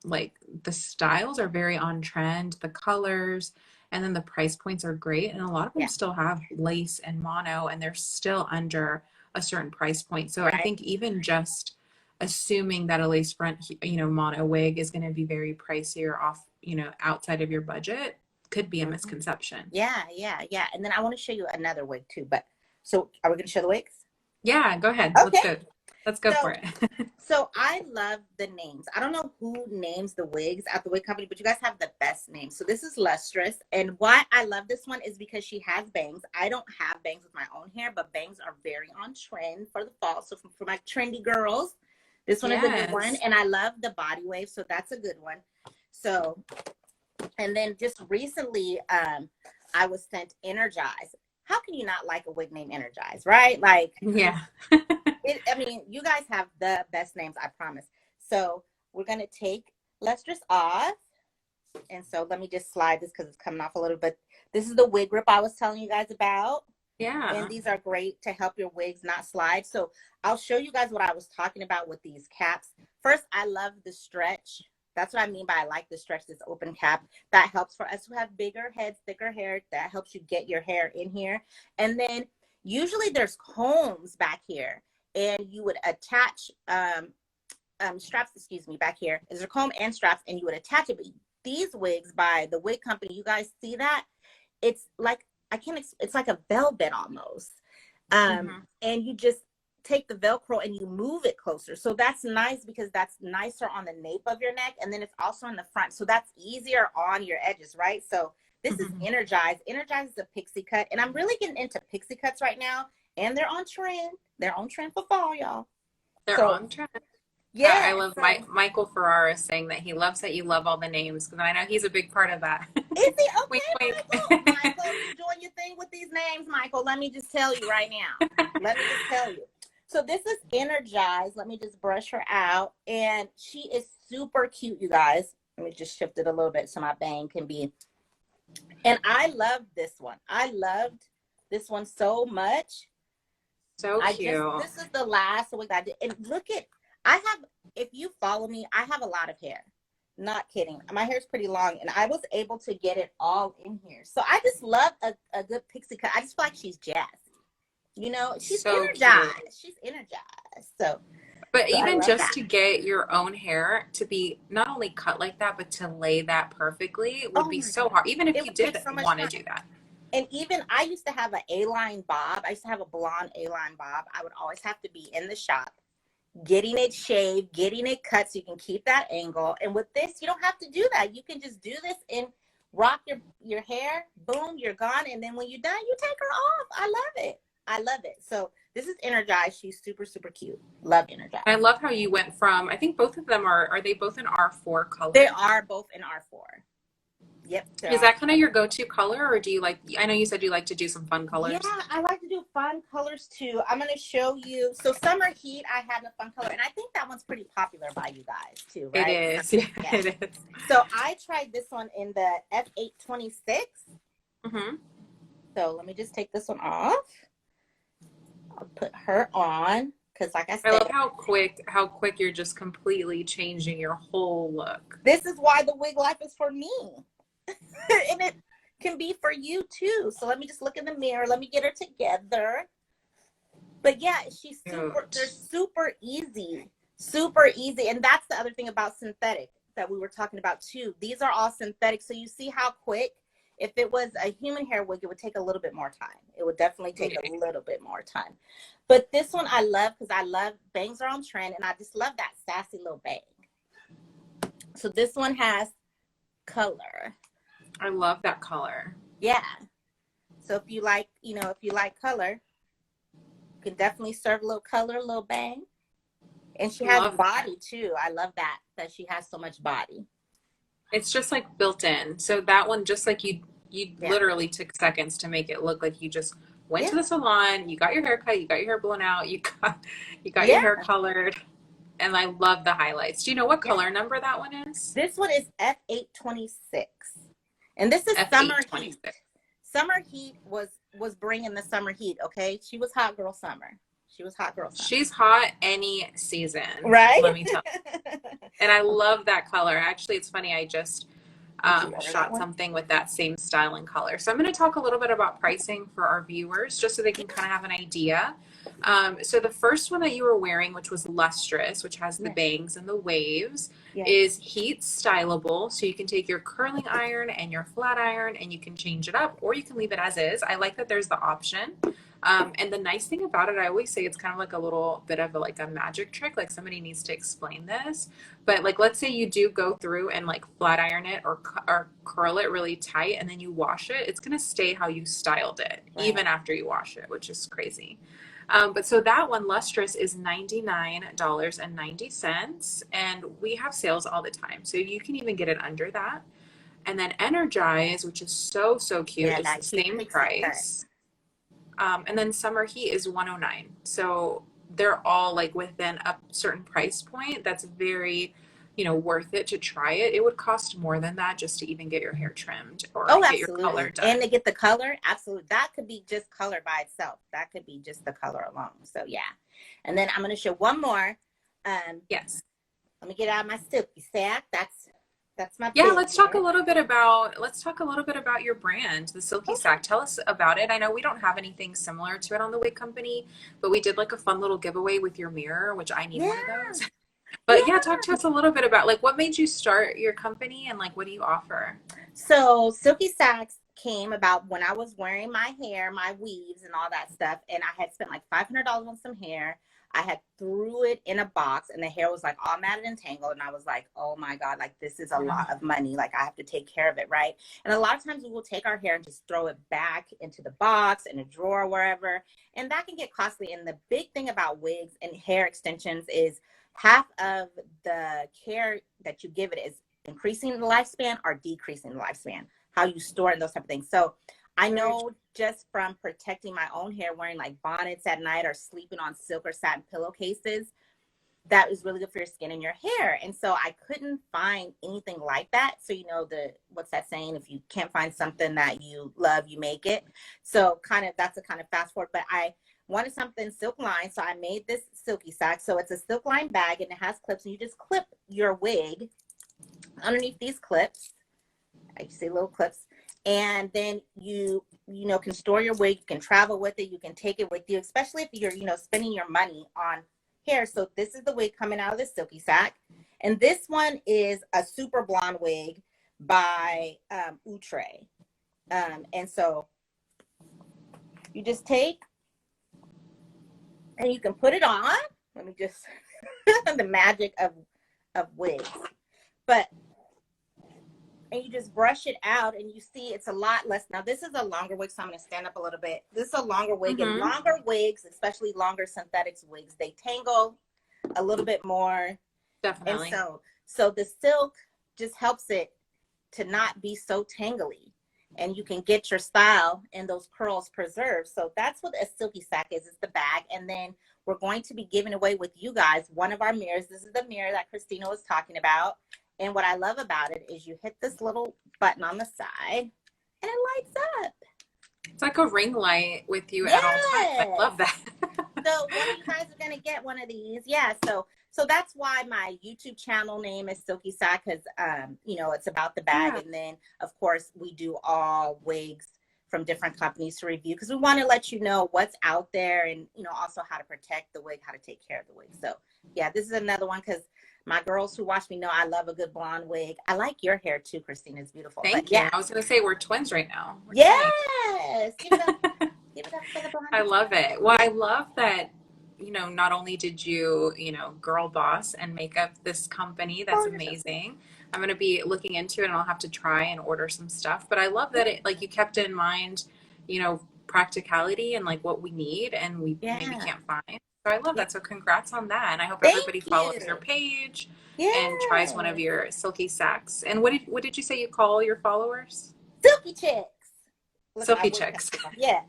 like the styles are very on trend, the colors, and then the price points are great. And a lot of them Yeah. still have lace and mono, and they're still under a certain price point. So I Right. think even just assuming that a lace front, mono wig is going to be very pricey or off, outside of your budget, could be a misconception. Yeah. And then I want to show you another wig too. But so are we going to show the wigs? Yeah, go ahead. Okay. Let's go for it. So I love the names. I don't know who names the wigs at the wig company, but you guys have the best names. So this is Lustrous. And why I love this one is because she has bangs. I don't have bangs with my own hair, but bangs are very on trend for the fall. So for my trendy girls, this one is a good one. And I love the body wave. So that's a good one. So, and then just recently, I was sent Energized. How can you not like a wig named Energized, right? Like, yeah. I mean, you guys have the best names, I promise. So we're going to take Lustrous off. And so let me just slide this because it's coming off a little bit. This is the wig grip I was telling you guys about. Yeah. And these are great to help your wigs not slide. So I'll show you guys what I was talking about with these caps. First, I love the stretch. That's what I mean by I like the stretch, this open cap. That helps for us who have bigger heads, thicker hair. That helps you get your hair in here. And then usually there's combs back here. And you would attach straps, back here. There's a comb and straps, and you would attach it. But these wigs by the Wig Company, you guys see that? It's like, it's like a velvet almost. And you just take the Velcro and you move it closer. So that's nice because that's nicer on the nape of your neck. And then it's also in the front. So that's easier on your edges, right? So this is Energized. Energized is a pixie cut. And I'm really getting into pixie cuts right now. And they're on trend. They're on trend for fall, y'all. They're on trend. Yeah, I love Michael Ferrara saying that he loves that you love all the names because I know he's a big part of that. Is he? Okay, Michael, you doing your thing with these names, Michael. Let me just tell you right now. Let me just tell you. So this is Energized. Let me just brush her out. And she is super cute, you guys. Let me just shift it a little bit so my bang can be. And I love this one. I loved this one so much. So cute. This is the last wig I did. And look at, if you follow me, I have a lot of hair. Not kidding. My hair is pretty long and I was able to get it all in here. So I just love a good pixie cut. I just feel like she's jazzed. You know, she's so energized. Cute. She's energized. So, but even just to get your own hair to be not only cut like that, but to lay that perfectly would be so hard. Even if you did want to do that. And even I used to have an A-line bob. I used to have a blonde A-line bob. I would always have to be in the shop, getting it shaved, getting it cut so you can keep that angle. And with this, you don't have to do that. You can just do this and rock your hair. Boom, you're gone. And then when you're done, you take her off. I love it. I love it. So this is Energized. She's super, super cute. Love Energized. I love how you went from, I think both of them are they both in R4 color? They are both in R4. Yep. Is that kind of your go-to color, or do you like, I know you said you like to do some fun colors. Yeah, I like to do fun colors too. I'm going to show you. So Summer Heat, I had a fun color, and I think that one's pretty popular by you guys too, right? It is. Yeah. It is. So I tried this one in the F826. So let me just take this one off. I'll put her on because, like I said, I love how quick you're just completely changing your whole look. This is why the wig life is for me. And it can be for you too. So let me just look in the mirror. Let me get her together. But yeah, they're super easy. Super easy. And that's the other thing about synthetic that we were talking about too. These are all synthetic. So you see how quick. If it was a human hair wig, it would take a little bit more time. It would definitely take a little bit more time. But this one I love because I love bangs are on trend. And I just love that sassy little bang. So this one has color. I love that color. Yeah. So if you like, color, you can definitely serve a little color, a little bang. And she has body too. I love that she has so much body. It's just like built in. So that one, just like you literally took seconds to make it look like you just went to the salon, you got your hair cut, you got your hair blown out, you got your hair colored. And I love the highlights. Do you know what color number that one is? This one is F826. And this is Summer Heat. Summer Heat was bringing the summer heat, okay? She was hot girl summer. She's hot any season. Right? Let me tell you. And I love that color. Actually, it's funny. I just shot something with that same style and color. So I'm going to talk a little bit about pricing for our viewers just so they can kind of have an idea. So the first one that you were wearing, which was lustrous, which has the Yeah. bangs and the waves, Yeah. is heat stylable. So you can take your curling iron and your flat iron and you can change it up, or you can leave it as is. I like that there's the option. And the nice thing about it, I always say it's kind of like a little bit of like a magic trick. Like somebody needs to explain this. But like, let's say you do go through and like flat iron it or curl it really tight and then you wash it, it's going to stay how you styled it, Right. even after you wash it, which is crazy. But so that one, lustrous, is $99.90. And we have sales all the time. So you can even get it under that. And then Energize, which is so, so cute, Yeah, is that the cute same pixie cut. price. And then Summer Heat is 109. So they're all like within a certain price point that's very, worth it to try it. It would cost more than that just to even get your hair trimmed or Oh, get your color absolutely. done. And to get the color, absolutely. That could be just color by itself. That could be just the color alone. So yeah. And then I'm going to show one more. Yes. Let me get out my Silky Sack. That's my Yeah, big let's talk a one. little bit about your brand, the Silky Okay. Sack. Tell us about it. I know we don't have anything similar to it on the Wig Company, but we did like a fun little giveaway with your mirror, which I need one of Yeah. those. But Yeah. yeah, talk to us a little bit about like what made you start your company and like what do you offer? So Silky Sacks came about when I was wearing my hair, my weaves and all that stuff. And I had spent like $500 on some hair. I had threw it in a box and the hair was like all matted and tangled. And I was like, oh my God, like this is a lot of money. Like I have to take care of it, right? And a lot of times we will take our hair and just throw it back into the box, in a drawer, wherever. And that can get costly. And the big thing about wigs and hair extensions is half of the care that you give it is increasing the lifespan or decreasing the lifespan, how you store and those type of things. So I know just from protecting my own hair, wearing like bonnets at night or sleeping on silk or satin pillowcases, that is really good for your skin and your hair. And so I couldn't find anything like that. So, what's that saying? If you can't find something that you love, you make it. So that's a kind of fast forward, but I wanted something silk lined. So I made this Silky Sack. So it's a silk lined bag and it has clips and you just clip your wig underneath these clips. I see little clips. And then you can store your wig, you can travel with it, you can take it with you, especially if you're, spending your money on hair. So this is the wig coming out of the Silky Sack. And this one is a super blonde wig by Outre. And so you just take and you can put it on. Let me just, the magic of wigs. And you just brush it out and you see it's a lot less. Now this is a longer wig, so I'm going to stand up a little bit. This is a longer wig, and longer wigs, especially longer synthetics wigs, they tangle a little bit more. Definitely. And so the silk just helps it to not be so tangly, and you can get your style and those curls preserved. So that's what a Silky Sack is. It's the bag. And then we're going to be giving away with you guys one of our mirrors. This is the mirror that Christina was talking about. And what I love about it is you hit this little button on the side and it lights up. It's like a ring light with you at all times. I love that. So one of you guys are going to get one of these. Yeah. So that's why my YouTube channel name is Silky Sack, because, it's about the bag. Yeah. And then, of course, we do all wigs from different companies to review, because we want to let you know what's out there and, also how to protect the wig, how to take care of the wig. So, yeah, this is another one, because my girls who watch me know I love a good blonde wig. I like your hair too, Christina. It's beautiful. Thank you. Yeah. I was going to say we're twins right now. Yes. Give it up for the blonde. I love it. Well, I love that, not only did you, girl boss and make up this company. That's amazing. I'm going to be looking into it and I'll have to try and order some stuff. But I love that you kept in mind, practicality and like what we need and we maybe can't find. So I love that. So congrats on that. And I hope everybody follows your page and tries one of your Silky Sacks. And what did you say you call your followers? Silky Chicks. Silky Chicks. Yeah.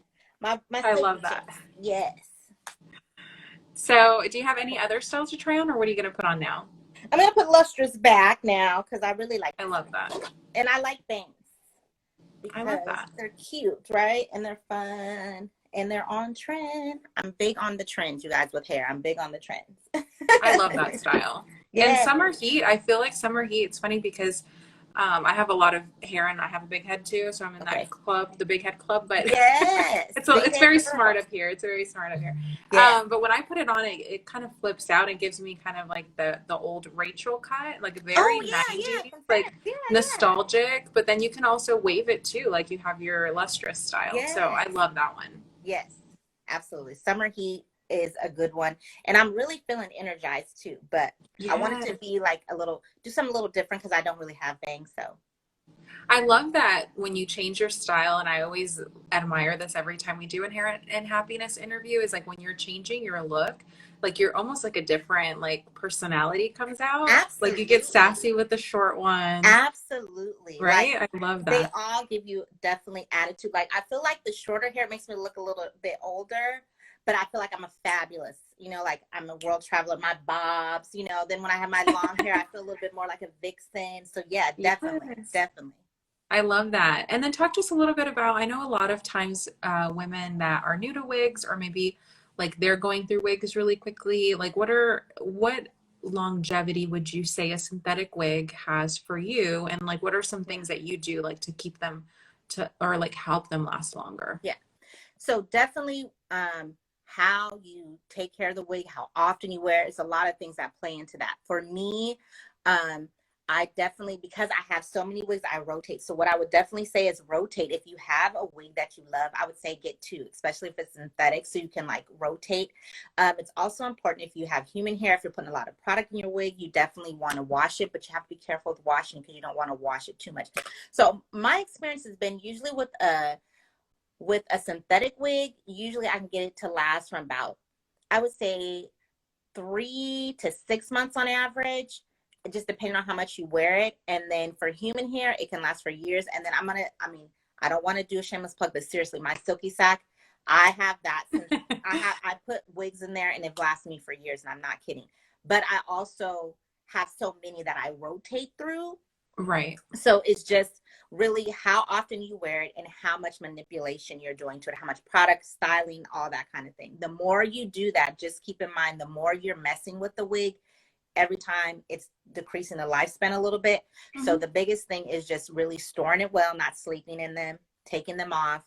My I love that. Chicks. Yes. So do you have any other styles to try on, or what are you going to put on now? I'm going to put lustrous back now because I really like I love that. And I like bangs. I love that. They're cute, right? And they're fun. And they're on trend. I'm big on the trends, you guys, with hair. I'm big on the trends. I love that style. Yes. And summer heat, I feel like summer heat, it's funny because I have a lot of hair and I have a big head too, so I'm in that Okay. club, the big head club. But Yes. Big it's head very smart girl. up here. It's very smart up here. Yes. But when I put it on, it kind of flips out and gives me kind of like the old Rachel cut, like Oh very yeah, yeah. 90s, like Confetti. Yeah, yeah. nostalgic. But then you can also wave it too, like you have your lustrous style. So I Yes. love that one. Yes. Absolutely. Summer heat is a good one. And I'm really feeling energized too, but I wanted Yeah. to be like do something a little different because I don't really have bangs. So I love that when you change your style, and I always admire this every time we do Inherent and Happiness interview, is like when you're changing your look, like you're almost like a different like personality comes out. Like you get absolutely. sassy with the short ones, Absolutely. Like right? I love they that. all give you definitely attitude. Like I feel like the shorter hair makes me look a little bit older, but I feel like I'm a fabulous, like I'm a world traveler, my bobs, then when I have my long hair, I feel a little bit more like a vixen. So yeah, definitely, Yes. definitely. I love that. And then talk to us a little bit about, I know a lot of times women that are new to wigs or maybe like they're going through wigs really quickly, like what longevity would you say a synthetic wig has for you? And like what are some Yeah. things that you do like to keep them to or like help them last longer? Yeah. So definitely how you take care of the wig, how often you wear it, it's a lot of things that play into that. For me, um, I definitely, because I have so many wigs, I rotate. So what I would definitely say is rotate. If you have a wig that you love, I would say get two, especially if it's synthetic, so you can like rotate. It's also important if you have human hair, if you're putting a lot of product in your wig, you definitely want to wash it, but you have to be careful with washing because you don't want to wash it too much. So my experience has been usually with a synthetic wig, usually I can get it to last from about, I would say, 3 to 6 months on average, just depending on how much you wear it. And then for human hair, it can last for years. And then I don't want to do a shameless plug, but seriously, my Silky Sack, I have that since I put wigs in there and they've lasted me for years, and I'm not kidding. But I also have so many that I rotate through, Right. so it's just really how often you wear it and how much manipulation you're doing to it, how much product styling, all that kind of thing. The more you do that, just keep in mind, the more you're messing with the wig, every time it's decreasing the lifespan a little bit. So Mhm. the biggest thing is just really storing it well, not sleeping in them, taking them off.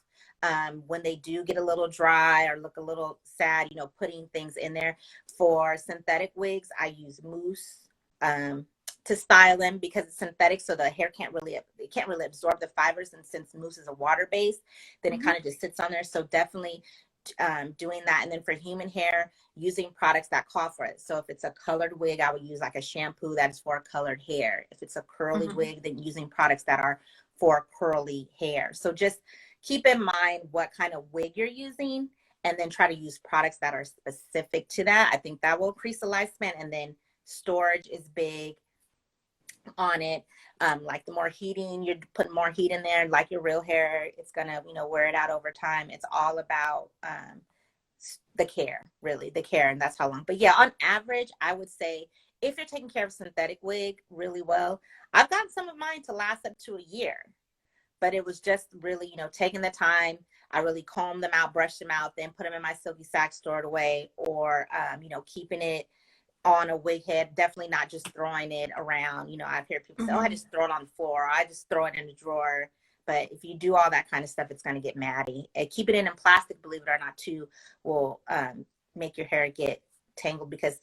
When they do get a little dry or look a little sad, putting things in there. For synthetic wigs, I use mousse. To style them because it's synthetic, so the hair can't really absorb the fibers, and since mousse is a water base, then it Mhm. kind of just sits on there. So definitely doing that. And then for human hair, using products that call for it. So if it's a colored wig, I would use like a shampoo that is for colored hair. If it's a curly Mhm. wig, then using products that are for curly hair. So just keep in mind what kind of wig you're using, and then try to use products that are specific to that. I think that will increase the lifespan. And then storage is big on it. Like the more heating, you're putting more heat in there, like your real hair, it's gonna, wear it out over time. It's all about the care, really, the care, and that's how long. But yeah, on average, I would say if you're taking care of synthetic wig really well, I've gotten some of mine to last up to a year. But it was just really, taking the time. I really combed them out, brushed them out, then put them in my Silky Sack stored away, or keeping it on a wig head, definitely not just throwing it around. I've heard people say, oh, I Mhm. just throw it on the floor, or I just throw it in the drawer. But if you do all that kind of stuff, it's going to get matty. And keep it in plastic, believe it or not, too, will make your hair get tangled, because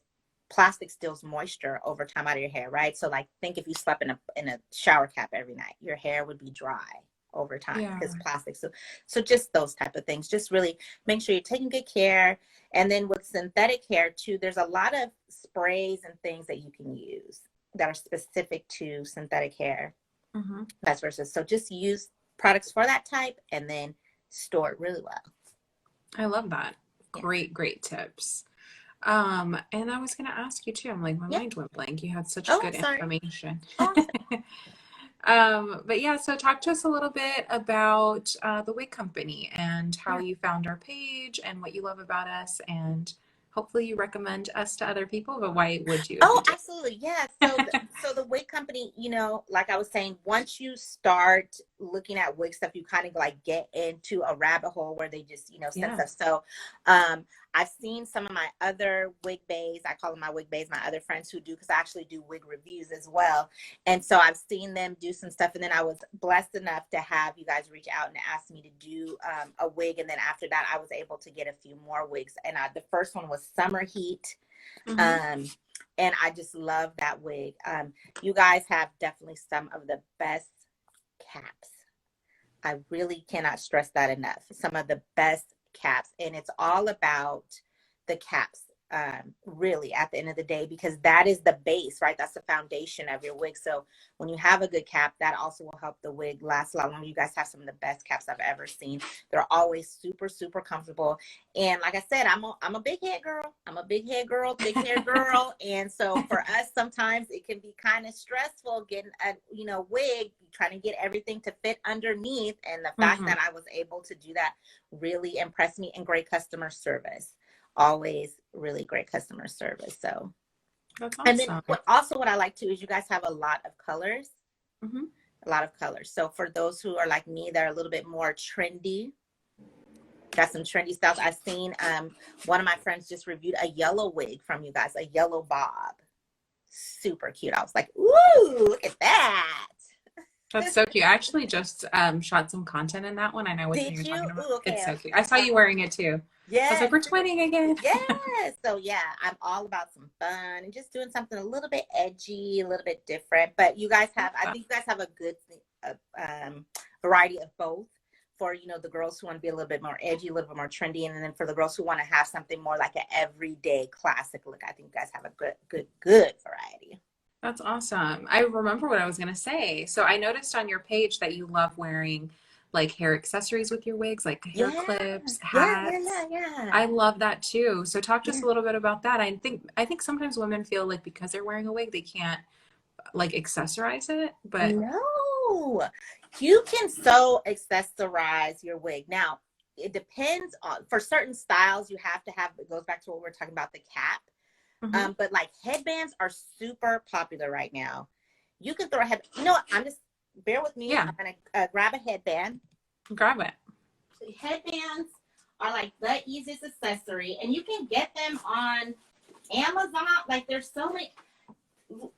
plastic steals moisture over time out of your hair, right? So like, think if you slept in a shower cap every night, your hair would be dry over time Yeah. because plastic. So just those type of things. Just really make sure you're taking good care. And then with synthetic hair too, there's a lot of sprays and things that you can use that are specific to synthetic hair, Mhm. vice versa. So just use products for that type and then store it really well. I love that. Yeah. Great, great tips. And I was going to ask you too. I'm like, my Yeah. mind went blank. You had such Oh, good I'm sorry. information. Oh, I'm sorry. But yeah, so talk to us a little bit about the Wig Company and how Yeah. you found our page and what you love about us, and hopefully you recommend us to other people. But why would you if Oh, you did? absolutely. Yeah. So the Wig Company, like I was saying, once you start looking at wig stuff, you kind of like get into a rabbit hole where they just, you know, set Yeah. stuff. So I've seen some of my other wig bays, I call them my wig bays, my other friends who do, because I actually do wig reviews as well. And so I've seen them do some stuff. And then I was blessed enough to have you guys reach out and ask me to do a wig. And then after that, I was able to get a few more wigs. And the first one was Summer Heat. And I just love that wig. You guys have definitely some of the best caps. I really cannot stress that enough. Some of the best caps, and it's all about the caps, really, at the end of the day, because that is the base, right? That's the foundation of your wig. So when you have a good cap, that also will help the wig last a lot longer. You guys have some of the best caps I've ever seen. They're always super, super comfortable. And like I said, I'm a big head girl. I'm a big head girl, big hair girl. And so for us, sometimes it can be kind of stressful getting a, you know, wig, trying to get everything to fit underneath. And the fact that I was able to do that really impressed me, and great customer service. Always really great customer service. So That's awesome. and then what I like too is you guys have a lot of colors. A lot of colors. So for those who are like me, that are a little bit more trendy, got some trendy styles. I've seen one of my friends just reviewed a yellow wig from you guys, a yellow bob. Super cute. I was like, ooh, look at that. That's so cute. I actually just shot some content in that one. I know what you're talking about. Ooh, okay. It's so cute. I saw you wearing it too. Yeah. I was like, we're twinning again. Yes. So yeah, I'm all about some fun and just doing something a little bit edgy, a little bit different. But you guys have, I think you guys have a good variety of both. For, you know, the girls who want to be a little bit more edgy, a little bit more trendy, and then for the girls who want to have something more like an everyday classic look, I think you guys have a good variety. That's awesome. I remember what I was going to say. So I noticed on your page that you love wearing like hair accessories with your wigs, like hair clips, hats. Yeah. I love that too. So talk to us a little bit about that. I think sometimes women feel like because they're wearing a wig, they can't like accessorize it, but no, you can so accessorize your wig. Now, it depends on, for certain styles, you have to have, it goes back to what we're talking about, the cap. But like headbands are super popular right now. You can throw a head, you know what, bear with me. I'm gonna grab a headband. Grab it. So headbands are like the easiest accessory, and you can get them on Amazon. Like there's so many.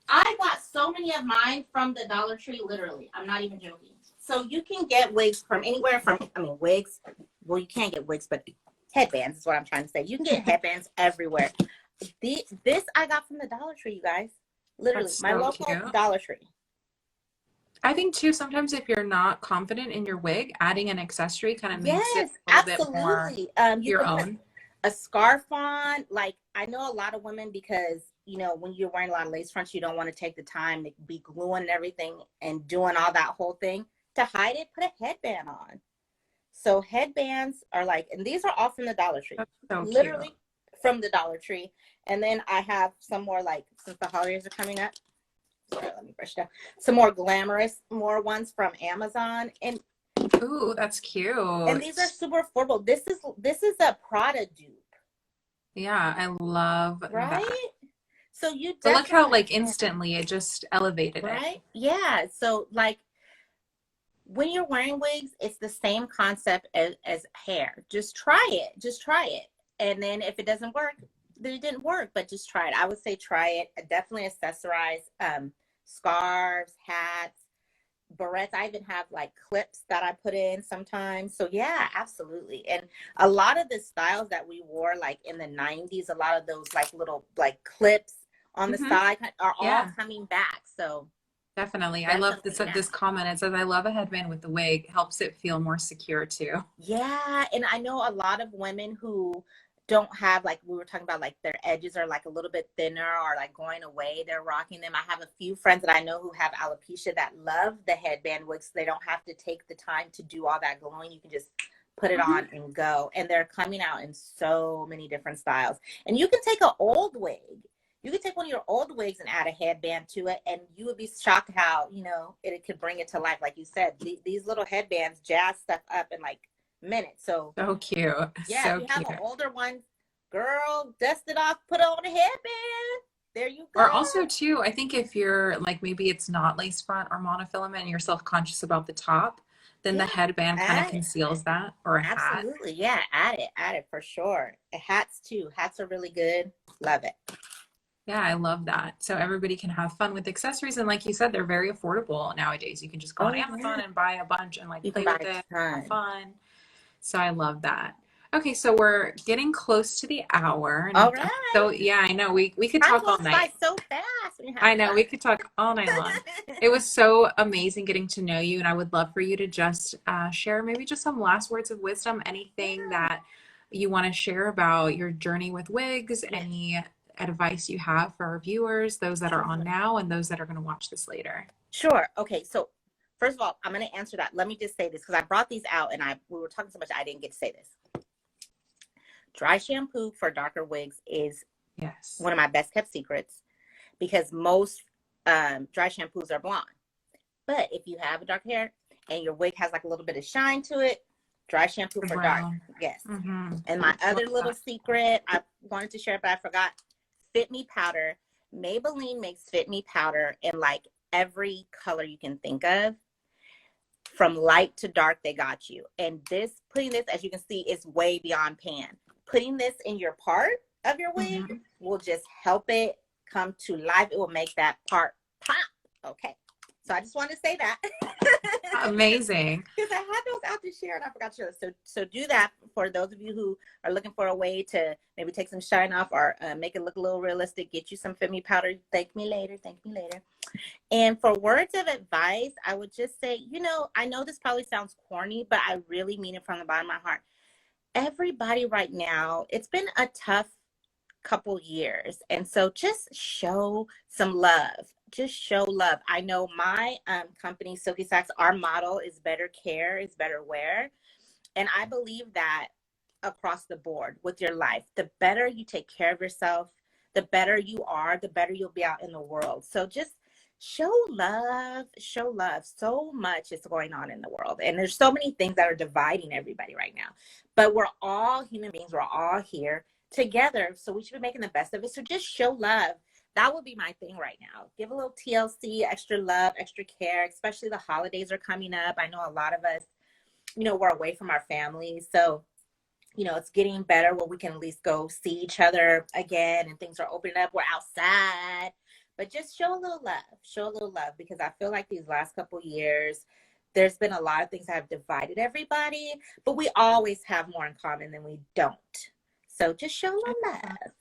I got so many of mine from the Dollar Tree, literally. I'm not even joking. So you can get wigs from anywhere from, wigs. Well, you can't get wigs, but headbands is what I'm trying to say. You can get headbands everywhere. This I got from the Dollar Tree, you guys. Literally, That's my so local cute. Dollar Tree. I think too, sometimes if you're not confident in your wig, adding an accessory kind of makes it a little bit more your own. A scarf on, like I know a lot of women, because you know when you're wearing a lot of lace fronts, you don't want to take the time to be gluing and everything and doing all that whole thing to hide it. Put a headband on. So headbands are like, and these are all from the Dollar Tree. That's so literally cute. From the Dollar Tree. And then I have some more, like, since the holidays are coming up, sorry, let me brush down, some more glamorous ones from Amazon. And ooh, that's cute. And these are super affordable. This is a Prada dupe. Yeah, I love that. So you but look how like instantly it just elevated it. Yeah. So like when you're wearing wigs, it's the same concept as hair. Just try it. And then if it doesn't work, then it didn't work, but just try it. I would say try it. Definitely accessorize, scarves, hats, barrettes. I even have like clips that I put in sometimes. So yeah, absolutely. And a lot of the styles that we wore like in the 90s, a lot of those like little like clips on the side are all coming back. So definitely. I love this comment. It says, I love a headband with the wig. Helps it feel more secure too. Yeah. And I know a lot of women who don't have, like we were talking about, like their edges are like a little bit thinner or like going away. They're rocking them. I have a few friends that I know who have alopecia that love the headband wigs. So they don't have to take the time to do all that glowing. You can just put it on and go. And they're coming out in so many different styles. And you can take an old wig. You could take one of your old wigs and add a headband to it, and you would be shocked how, you know, it could bring it to life. Like you said, these little headbands jazz stuff up in like minutes. So cute. Yeah, so if you have cute. an older one, girl, dust it off, put on a headband. There you go. Or also too, I think if you're like, maybe it's not lace front or monofilament and you're self-conscious about the top, then the Yeah, headband kind of add it. conceals that, or a hat. Absolutely. Yeah, add it for sure. And hats too. Hats are really good. Love it. Yeah, I love that. So everybody can have fun with accessories. And like you said, they're very affordable nowadays. You can just go on Oh Amazon yeah. and buy a bunch and like You can play buy with it, a have ton. fun. So I love that. Okay, so we're getting close to the hour. And All I'm right. so, yeah, I know we could Time talk all goes by night. so fast when you're I having know we fun. could talk all night long. It was so amazing getting to know you. And I would love for you to just share maybe just some last words of wisdom, anything Yeah. that you want to share about your journey with wigs, Yes. any advice you have for our viewers, those that are on Sure. now and those that are going to watch this later. Sure. Okay. So first of all, I'm going to answer that. Let me just say this because I brought these out and we were talking so much I didn't get to say this. Dry shampoo for darker wigs is Yes. one of my best kept secrets because most dry shampoos are blonde. But if you have a dark hair and your wig has like a little bit of shine to it, dry shampoo for dark. Brown. Yes. Mm-hmm. And my other Love little that. secret, I wanted to share, but I forgot. Fit Me powder. Maybelline makes Fit Me powder in like every color you can think of. From light to dark, they got you. And putting this, as you can see, is way beyond pan. Putting this in your part of your wig Mm-hmm. will just help it come to life. It will make that part pop. Okay. So I just wanted to say that. Amazing. Because I had those out to share and I forgot to share. So do that for those of you who are looking for a way to maybe take some shine off or make it look a little realistic. Get you some Fit Me powder. Thank me later. Thank me later. And for words of advice, I would just say, I know this probably sounds corny, but I really mean it from the bottom of my heart. Everybody right now, it's been a tough couple years. And so just show some love. Just show love. I know my company, Silky Sacks, our motto is better care is better wear. And I believe that across the board with your life. The better you take care of yourself, the better you are, the better you'll be out in the world. So just show love, show love. So much is going on in the world. And there's so many things that are dividing everybody right now. But we're all human beings. We're all here together. So we should be making the best of it. So just show love. That would be my thing right now. Give a little TLC, extra love, extra care, especially the holidays are coming up. I know a lot of us, we're away from our families. So, it's getting better where we can at least go see each other again and things are opening up. We're outside, but just show a little love because I feel like these last couple of years, there's been a lot of things that have divided everybody, but we always have more in common than we don't. So just show a little love.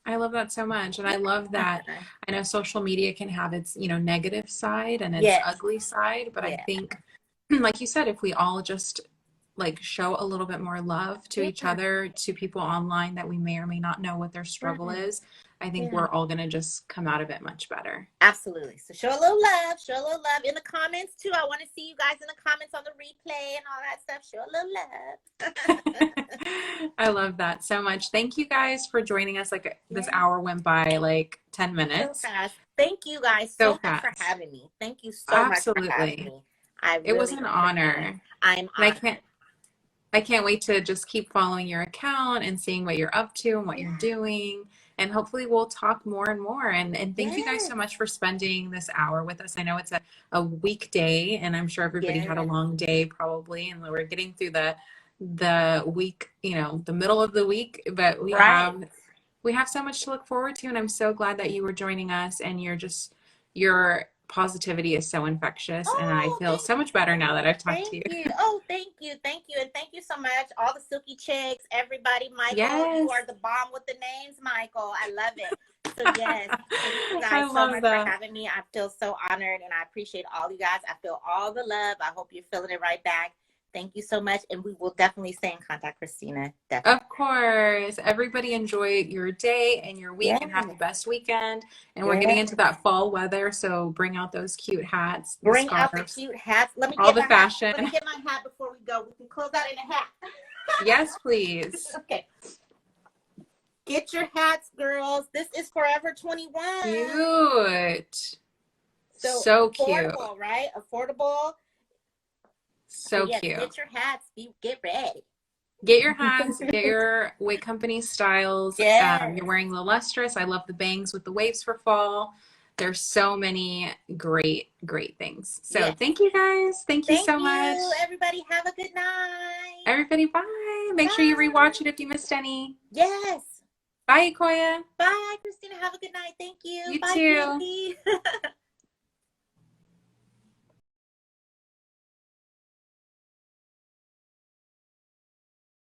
I love that so much. And I love that I know social media can have its, negative side and its Yes. ugly side. But I Yeah. think, like you said, if we all just like show a little bit more love to each other, to people online that we may or may not know what their struggle is, I think we're all going to just come out of it much better. Absolutely. So show a little love in the comments too. I want to see you guys in the comments on the replay and all that stuff. Show a little love. I love that so much. Thank you guys for joining us. Like this hour went by like 10 minutes. So fast. Thank you guys so much for having me. Thank you so much for having me. It was an honor. I'm honored. I can't wait to just keep following your account and seeing what you're up to and what you're doing. And hopefully we'll talk more and more. And thank you guys so much for spending this hour with us. I know it's a weekday and I'm sure everybody had a long day probably. And we're getting through the week, the middle of the week, but we have so much to look forward to. And I'm so glad that you were joining us and your positivity is so infectious. And I feel so much better now that I've talked to you. Thank you. And thank you so much. All the Silky chicks, everybody, Michael, you are the bomb with the names, Michael. I love it. So yes, thank you guys so much for having me. I feel so honored and I appreciate all you guys. I feel all the love. I hope you're feeling it right back. Thank you so much. And we will definitely stay in contact, Christina. Definitely. Of course. Everybody enjoy your day and your week and have the best weekend. And we're getting into that fall weather, so bring out those cute hats. Bring out the cute hats. Let me all the fashion. Let me get my hat before we go. We can close out in a hat. Yes, please. Okay. Get your hats, girls. This is Forever 21. Cute. So cute. Affordable, right? Affordable. So cute. Get your hats. Get ready. Get your hats. Get your Wig Company styles. You're wearing the lustrous. I love the bangs with the waves for fall. There's so many great, great things. So Yes. thank you guys. Thank you Thank so you. much. Everybody have a good night. Everybody, bye. Make sure you rewatch it if you missed any. Yes. Bye, Ecouia. Bye, Christina. Have a good night. Thank you. You Bye, too. Beauty.